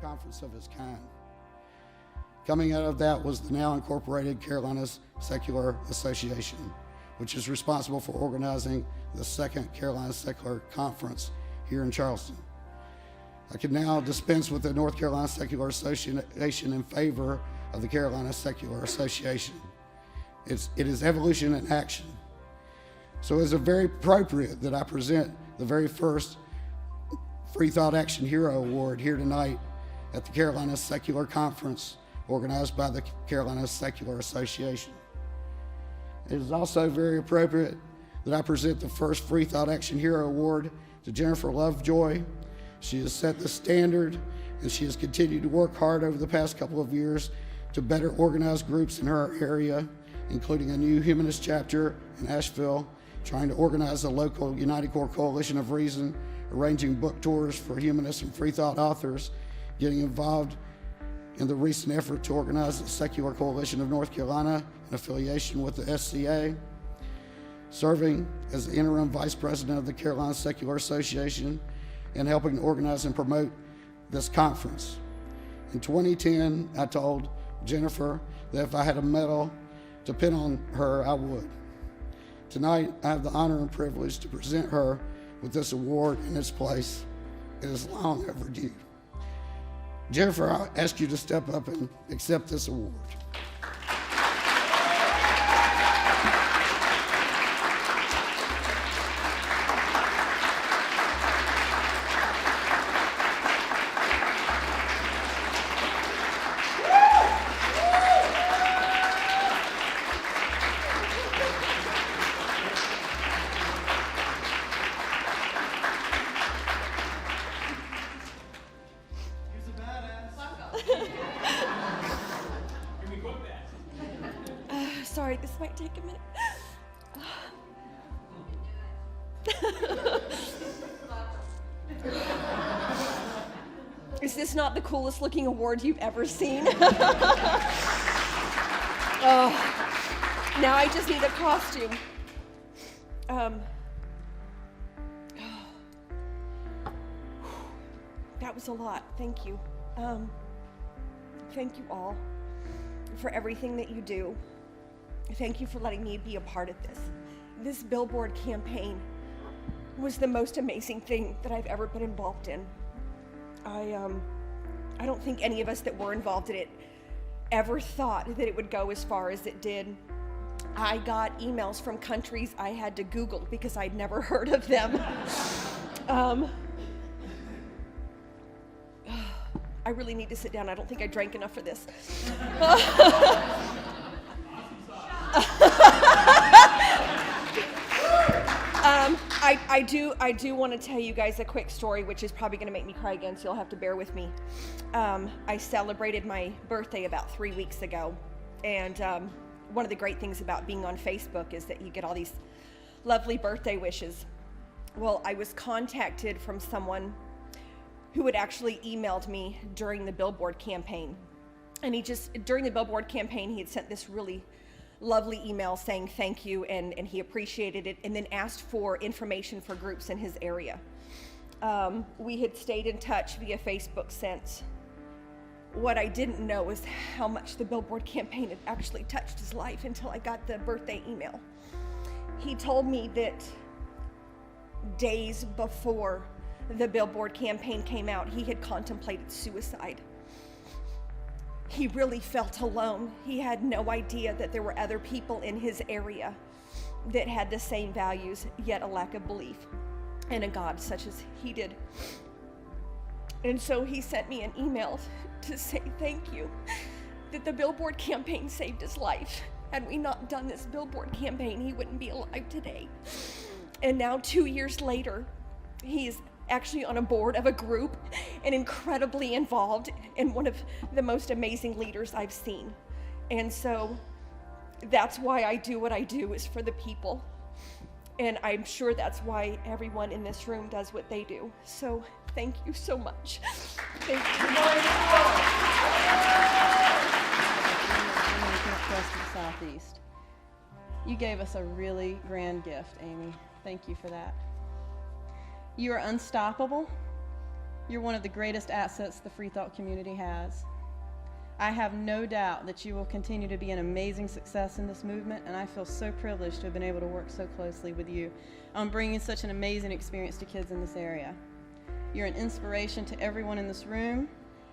conference of its kind. Coming out of that was the now incorporated Carolinas Secular Association, which is responsible for organizing the second Carolina Secular Conference here in Charleston. I can now dispense with the North Carolina Secular Association in favor of the Carolina Secular Association. It is evolution in action. So it's very appropriate that I present the very first Free Thought Action Hero Award here tonight at the Carolina Secular Conference organized by the Carolina Secular Association. It is also very appropriate that I present the first Free Thought Action Hero Award to Jennifer Lovejoy. She has set the standard, and she has continued to work hard over the past couple of years to better organize groups in her area, including a new humanist chapter in Asheville, trying to organize a local United Core Coalition of Reason, arranging book tours for humanist and free thought authors, getting involved in the recent effort to organize the Secular Coalition of North Carolina in affiliation with the SCA, serving as the interim vice president of the Carolina Secular Association, and helping to organize and promote this conference. In 2010, I told Jennifer that if I had a medal to pin on her, I would. Tonight, I have the honor and privilege to present her with this award in its place. It is long overdue. Jennifer, I ask you to step up and accept this award. Sorry, this might take a minute. Is this not the coolest looking award you've ever seen? Oh, now I just need a costume. That was a lot. Thank you. Thank you all for everything that you do. Thank you for letting me be a part of this. This billboard campaign was the most amazing thing that I've ever been involved in. I don't think any of us that were involved in it ever thought that it would go as far as it did. I got emails from countries I had to Google because I'd never heard of them. I really need to sit down. I don't think I drank enough for this. I do want to tell you guys a quick story, which is probably going to make me cry again, so you'll have to bear with me. I celebrated my birthday about 3 weeks ago, and one of the great things about being on Facebook is that you get all these lovely birthday wishes. Well, I was contacted from someone who had actually emailed me during the billboard campaign. And during the billboard campaign, he had sent this really lovely email saying thank you, and he appreciated it, and then asked for information for groups in his area. We had stayed in touch via Facebook since. What I didn't know is how much the billboard campaign had actually touched his life until I got the birthday email. He told me that days before the billboard campaign came out, he had contemplated suicide. He really felt alone. He had no idea that there were other people in his area that had the same values, yet a lack of belief in a God such as he did. And so he sent me an email to say thank you, that the billboard campaign saved his life. Had we not done this billboard campaign, he wouldn't be alive today. And now 2 years later, he is actually on a board of a group and incredibly involved, and one of the most amazing leaders I've seen. And so that's why I do what I do, is for the people. And I'm sure that's why everyone in this room does what they do. So thank you so much. Thank you. West and Southeast. You gave us a really grand gift, Amy. Thank you for that. You are unstoppable. You're one of the greatest assets the free thought community has. I have no doubt that you will continue to be an amazing success in this movement, and I feel so privileged to have been able to work so closely with you on bringing such an amazing experience to kids in this area. You're an inspiration to everyone in this room,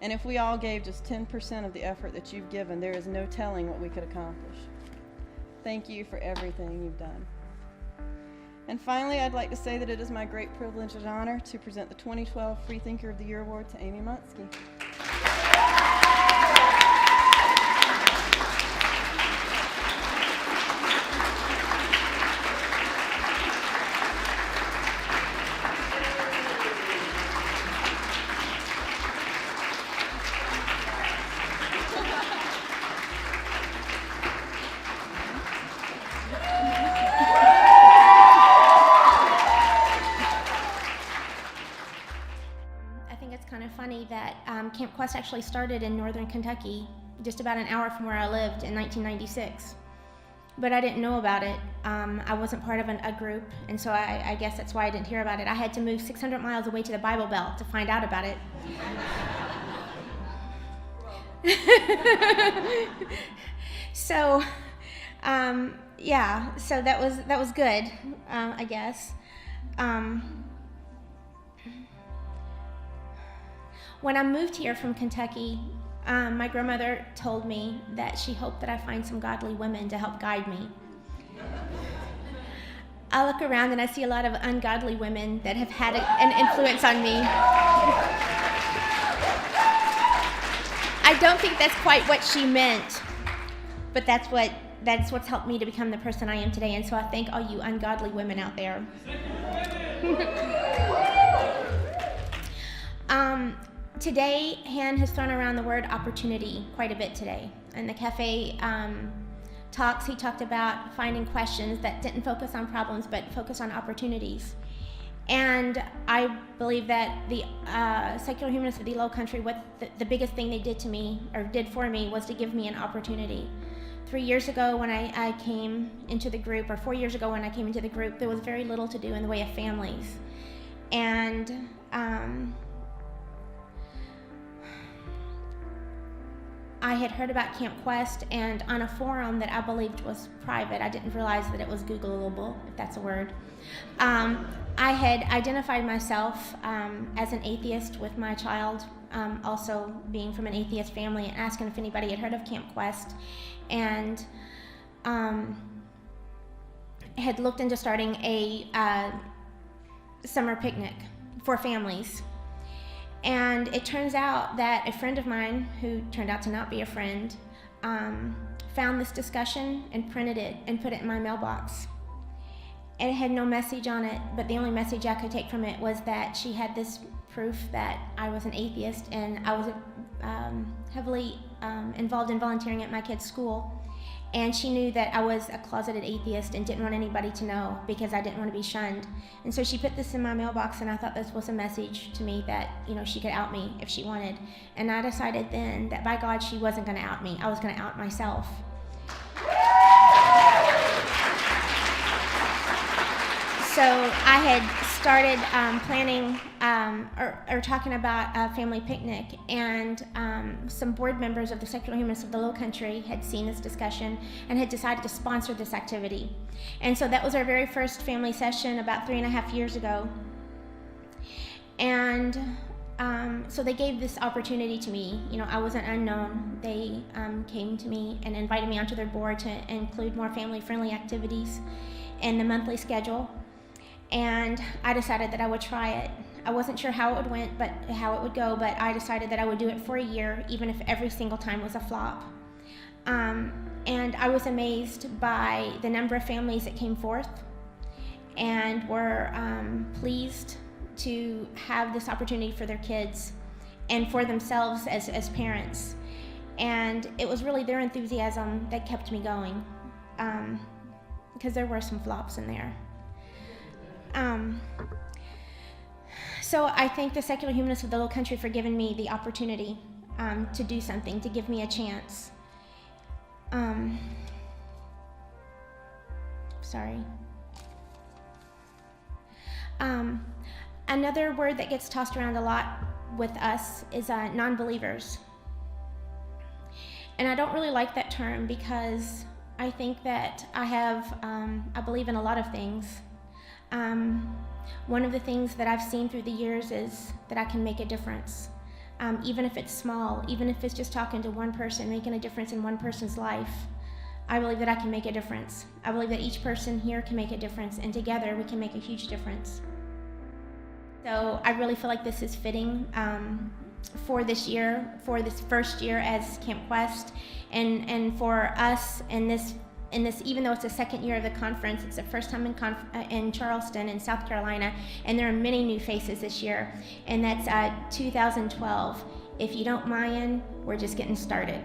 and if we all gave just 10% of the effort that you've given, there is no telling what we could accomplish. Thank you for everything you've done. And finally, I'd like to say that it is my great privilege and honor to present the 2012 Free Thinker of the Year Award to Amy Munsky. That Camp Quest actually started in northern Kentucky, just about an hour from where I lived in 1996. But I didn't know about it. I wasn't part of a group, and so I guess that's why I didn't hear about it. I had to move 600 miles away to the Bible Belt to find out about it. So, yeah, so that was good, I guess. When I moved here from Kentucky, my grandmother told me that she hoped that I find some godly women to help guide me. I look around and I see a lot of ungodly women that have had an influence on me. I don't think that's quite what she meant, but that's what's helped me to become the person I am today, and so I thank all you ungodly women out there. Today, Han has thrown around the word opportunity quite a bit today. In the cafe talks, he talked about finding questions that didn't focus on problems, but focus on opportunities. And I believe that the secular humanists of the Low Country, what the biggest thing they did to me, or did for me, was to give me an opportunity. 3 years ago when I came into the group, or 4 years ago when I came into the group, there was very little to do in the way of families. And I had heard about Camp Quest, and on a forum that I believed was private, I didn't realize that it was Googleable, if that's a word. I had identified myself as an atheist with my child, also being from an atheist family, and asking if anybody had heard of Camp Quest, and had looked into starting a summer picnic for families. And it turns out that a friend of mine, who turned out to not be a friend, found this discussion and printed it and put it in my mailbox. And it had no message on it, but the only message I could take from it was that she had this proof that I was an atheist, and I was heavily involved in volunteering at my kid's school. And she knew that I was a closeted atheist and didn't want anybody to know because I didn't want to be shunned. And so she put this in my mailbox, and I thought this was a message to me that, she could out me if she wanted. And I decided then that by God, she wasn't going to out me. I was going to out myself. So I had started planning or talking about a family picnic, and some board members of the Secular Humanists of the Low Country had seen this discussion and had decided to sponsor this activity. And so that was our very first family session about 3.5 years ago. And so they gave this opportunity to me. I wasn't unknown. They came to me and invited me onto their board to include more family-friendly activities in the monthly schedule. And I decided that I would try it. I wasn't sure how it would go, but I decided that I would do it for a year, even if every single time was a flop. And I was amazed by the number of families that came forth and were pleased to have this opportunity for their kids and for themselves as parents. And it was really their enthusiasm that kept me going, because there were some flops in there. So I thank the Secular Humanists of the Low Country for giving me the opportunity to do something, to give me a chance. Sorry. Another word that gets tossed around a lot with us is non-believers. And I don't really like that term because I think that I believe in a lot of things. One of the things that I've seen through the years is that I can make a difference. Even if it's small, even if it's just talking to one person, making a difference in one person's life. I believe that I can make a difference. I believe that each person here can make a difference, and together we can make a huge difference. So I really feel like this is fitting for this year, for this first year as Camp Quest, and for us in this, even though it's the second year of the conference, it's the first time in Charleston in South Carolina, and there are many new faces this year, and that's 2012. If you don't mind, we're just getting started.